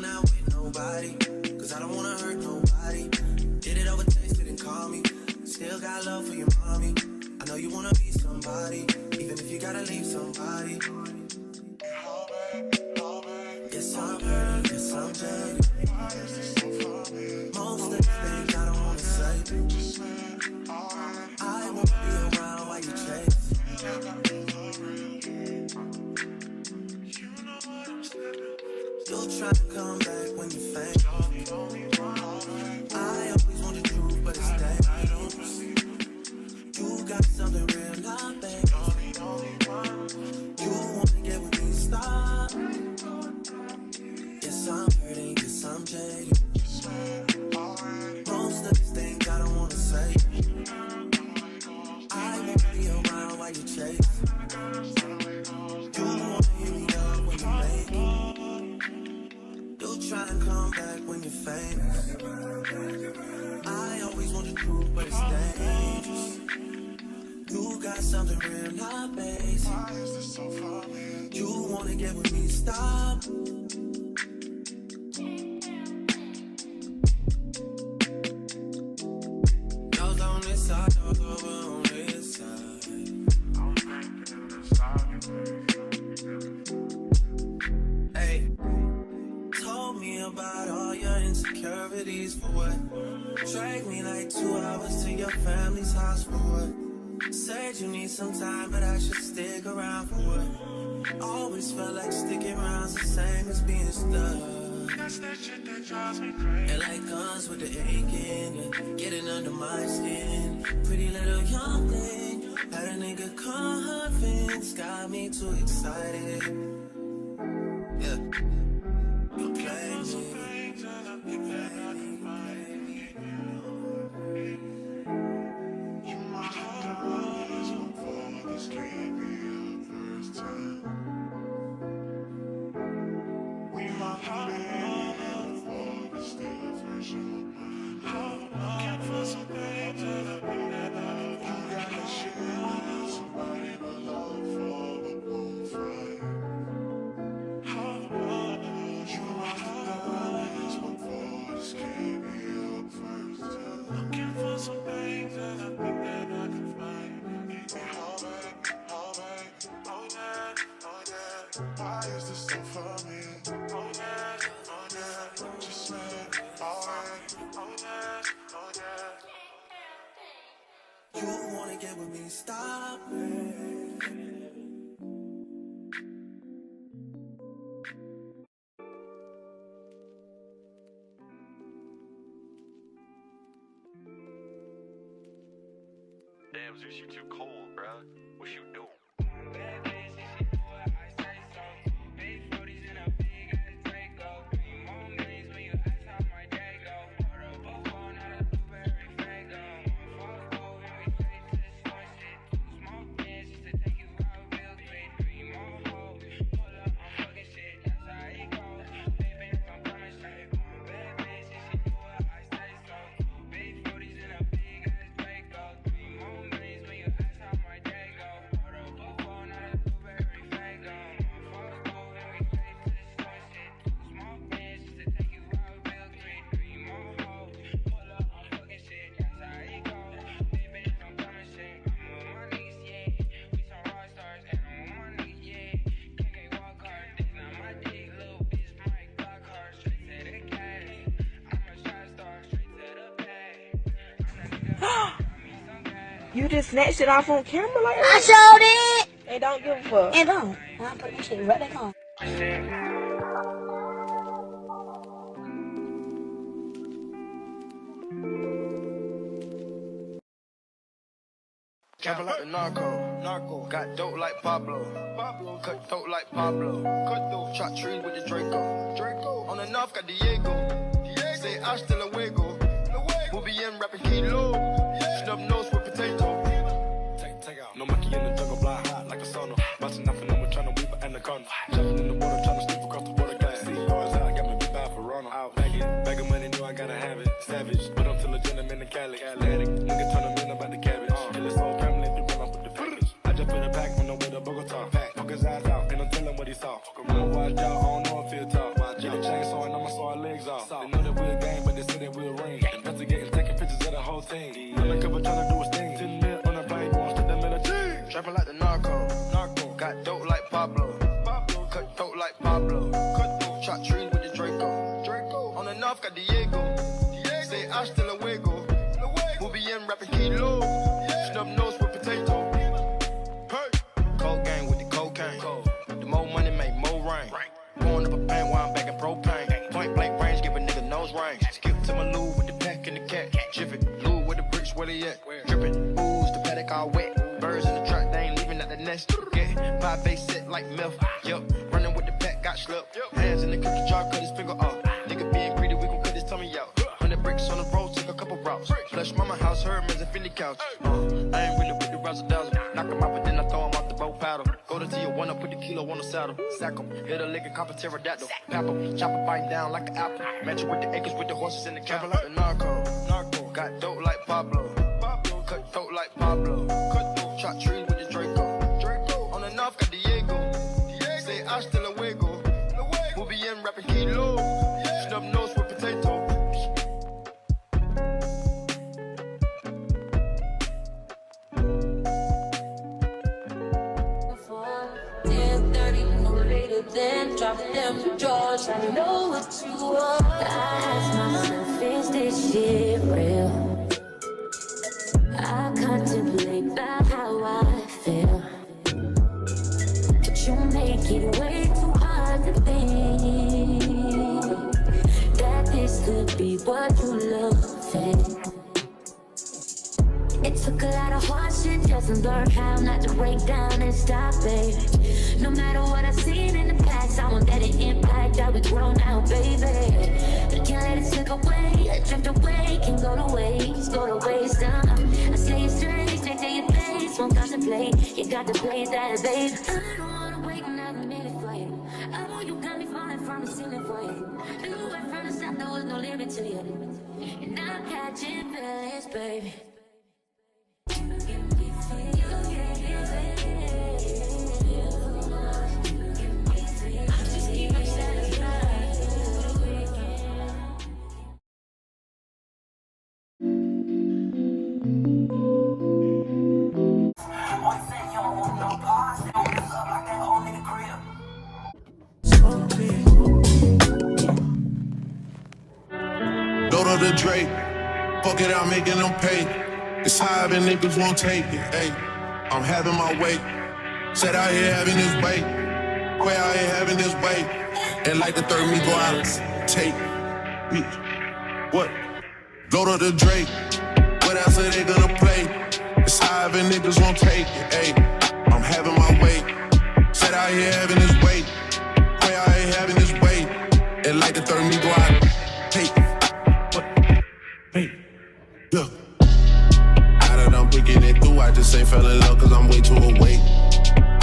not with nobody, cause I don't wanna hurt nobody. Did it over text, didn't call me. Still got love for your mommy. I know you wanna be somebody, even if you gotta leave somebody. Yes, I'm hurt, yes, I'm jaded. Most of the things I don't wanna say. I won't be around while you chase. You'll try to come back when you faint. I always want the truth, but it's dangerous. You got something real, not bad. You wanna get with me, stop. Yes, I'm hurting, yes, I'm jaded. Most of these things I don't wanna say. I won't be around while you chase. You wanna hear me up when you make it. You'll try and come back when you're famous. I always want the truth, but it's dangerous. You got something real, not basic. You wanna get with me, stop. Y'all's on this side, y'all's over on this side. Hey, told me about all your insecurities for what? Drag me like 2 hours to your family's house for what? Said you need some time, but I should stick around for what? Always felt like sticking around's the same as being stuck. That's that shit that drives me crazy. And like guns with the aching and getting under my skin. Pretty little young thing, had a nigga convinced, got me too excited. Yeah, you play me. You wanna get with me, stop it. Damn, Zeus, you too cold, bruh. What you doing? You just snatched it off on camera like that? I showed it. And don't give a fuck. And don't. I'll put that shit right back on. Trapping like the narco. Got dope like Pablo. Cut throat like Pablo. Shot trees with the Draco. On the north got Diego. Say hasta luego. We'll be in rapping kilo. Snub nose with potato. Take out. No monkey in the jungle, blind hot like a sauna. Busting up and I'm trying to weave an anaconda. Jumping in the water, trying to sleep across the water glass. See cars out, got me big bad for Ronald. Out bag of money, know I gotta have it. Savage, but I'm still a gentleman in Cali. Atlantic, nigga turn them in about the cabbage. Kill his whole family, they run up with the package. I just put it back on the way to Bogota. Poke his eyes out, and I'm telling what he saw. I'ma watch out, I don't know if he'll talk. Get a chainsaw and I'ma saw got Diego. Say hasta luego. We'll be in rapping kilo. Snub nose with potato. Hey. Cold gang with the cocaine. The more money make more rain. Going up a bank while I'm back in propane. Point blank range, give a nigga nose range. Skip to my loo with the pack and the cat. Jiffy, Lou with the bricks, where they at? Drippin', ooze, the paddock all wet. Birds in the truck, they ain't leaving at the nest. Get 5 base set like milk. Yup, running with the pack, got slept. Hands in the cookie jar, cut his finger off. Nigga being greedy, we gon' cut his tummy out. 100 bricks on the road, took a couple routes. Flush mama house, Hermes and Fendi couch. I ain't really with the razzle dazzle. Knock him out, but then I throw him off the boat paddle. Go to Tijuana, put the kilo on the saddle. Sack him, hit a lick and cop a pterodactyl. Pap him, chop it, biting down like an apple. Match it with the acres, with the horses in the cattle. The narco, got dope like Pablo. Cut throat like Pablo. Chop trees with the Draco. On the north, got Diego. Say hasta luego. We'll be in rapping kilo. Snub nose with potato. Then drop them drawers. I know what you are. I ask myself, is this shit real? I contemplate about how I feel. But you make it way too hard to think that this could be what you love. It took a lot of hard shit just to learn how not to break down and stop it. No matter what I've seen in the past, I won't let it impact how we grow now, baby. But can't let it slip away, drift away, can go to waste. I say it straight to your face, won't contemplate. You got to play that, babe. I don't wanna wait another minute for you. I know you got me falling from the ceiling for you. You went from the south, there was no limit to you. And I'm catching feelings, baby. Go to the Drake, fuck it out, making them pay. It's high, and niggas won't take it. Hey, I'm having my way. Said out here having this way. Quay out here having this way. And like the third me go out, take it. What? Go to the Drake. What else are they gonna play? It's high, and niggas won't take it. Hey, I'm having my way. Said out here having this way. Quay out here having this way. And like the third me go out, take it. Hey, yeah. Now that I'm picking it through, I just ain't fell in love cause I'm way too awake.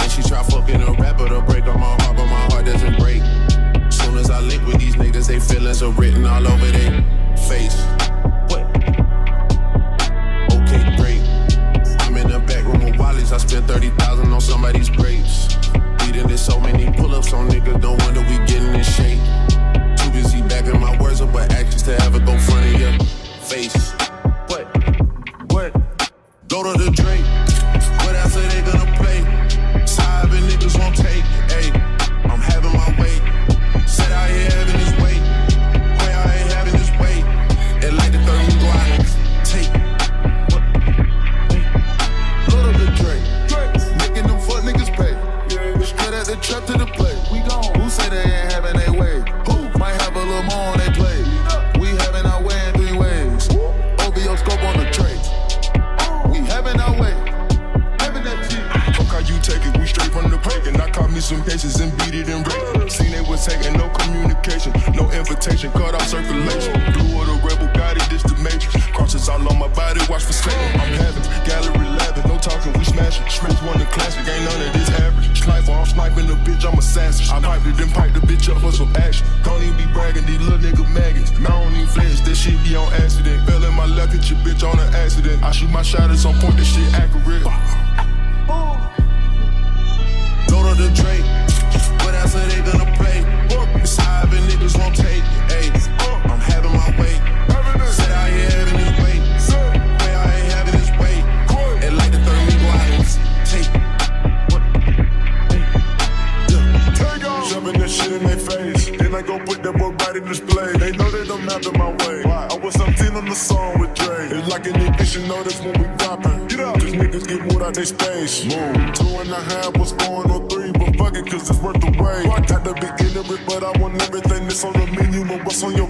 And she try fucking a rapper to break on my heart, but my heart doesn't break. Soon as I link with these niggas, they feelings are written all over their face. What? Okay, great. I'm in the back room with Wally's, I spent 30,000 on somebody's grapes. We done did so many pull-ups on niggas, no wonder we getting in shape. Too busy backing my words up with actions to have it go front of you. Face. What? Go to the Drake. What else are they gonna play? Side and niggas won't take it. Hey, I'm having my way. Said out here having this way. Quay out here having this way. And like the third we go out and take it. What? Hey. Go to the Drake. Making them fuck niggas pay. Straight at the trap to the play. We gone. Who say they ain't having their way? Who might have a little more on their play? We having our way in 3 ways. OBO scope on the tray. We having our way. Having that G. Fuck how you take it, we straight from the pagan. I caught me some cases and beat it and break it. Seen they was taking no communication, no invitation, cut off circulation. Blue of the rebel, got it, this the matrix. Crosses all on my body, watch for Satan. I'm having gallery lavish, no talking, we smashing. Smith one the classic, ain't none of this average. Sniper, I'm sniping the bitch, I'm assassin. I piped it, then pipe the bitch up for some action. Don't even be bragging, these little nigga maggots. I don't even flinch, this shit be on accident. Fell in my lap, hit your bitch on an accident. I shoot my shot at some point, this shit accurate. Go to the Drake. What else are they gonna play? It's high and niggas won't take it. Hey, I'm having my way. Said out here having this way. Quay out here having this way. And like the third we go out and take it. What? Hey. Jumping that shit in their face. Then I go put that was right in display. They know that I'm out of my way. I was 17 on the song with Dre. It's like an ignition, notice when we dropping. Get up, cause niggas get moved out they space. Move. 2.5 was going on 3, but fuck it, cause it's worth the wait. Got to be illiterate, but I want everything that's on the menu and what's on your